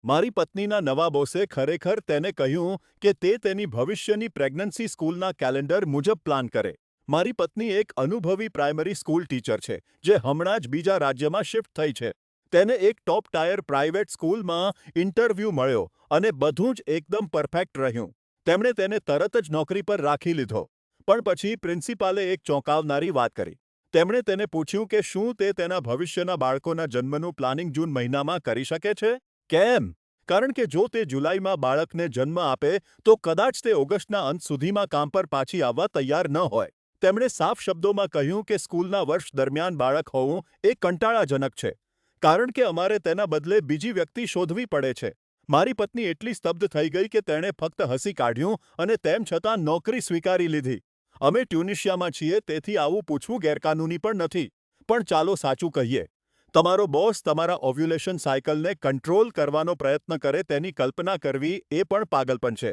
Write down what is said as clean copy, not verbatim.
મારી પત્નીના નવા બોસે ખરેખર તેને કહ્યું કે તે તેની ભવિષ્યની પ્રેગ્નન્સી સ્કૂલના કેલેન્ડર મુજબ પ્લાન કરે. મારી પત્ની એક અનુભવી પ્રાઇમરી સ્કૂલ ટીચર છે, જે હમણાં જ બીજા રાજ્યમાં શિફ્ટ થઈ છે. તેને એક ટોપ ટાયર પ્રાઇવેટ સ્કૂલમાં ઇન્ટરવ્યૂ મળ્યો અને બધું જ એકદમ પરફેક્ટ રહ્યું. તેમણે તેને તરત જ નોકરી પર રાખી લીધો. પણ પછી પ્રિન્સિપાલે એક ચોંકાવનારી વાત કરી. તેમણે તેને પૂછ્યું કે શું તે તેના ભવિષ્યના બાળકોના જન્મનું પ્લાનિંગ જૂન મહિનામાં કરી શકે છે? કેમ? કારણ કે જો તે જુલાઈમાં બાળકને જન્મ આપે, તો કદાચ તે ઓગસ્ટના અંત સુધીમાં કામ પર પાછી આવવા તૈયાર ન હોય. તેમણે સાફ શબ્દોમાં કહ્યું કે સ્કૂલના વર્ષ દરમિયાન બાળક હોવું એ કંટાળાજનક છે, કારણ કે અમારે તેના બદલે બીજી વ્યક્તિ શોધવી પડે છે. મારી પત્ની એટલી સ્તબ્ધ થઈ ગઈ કે તેણે ફક્ત હસી કાઢ્યું અને તેમ છતાં નોકરી સ્વીકારી લીધી. અમે ટ્યુનિશિયામાં છીએ, તેથી આવું પૂછવું ગેરકાનૂની પણ નથી. પણ ચાલો સાચું કહીએ, તમારો બોસ તમારા ઓવ્યુલેશન સાયકલને કંટ્રોલ કરવાનો પ્રયત્ન કરે તેની કલ્પના કરવી એ પણ પાગલપન છે.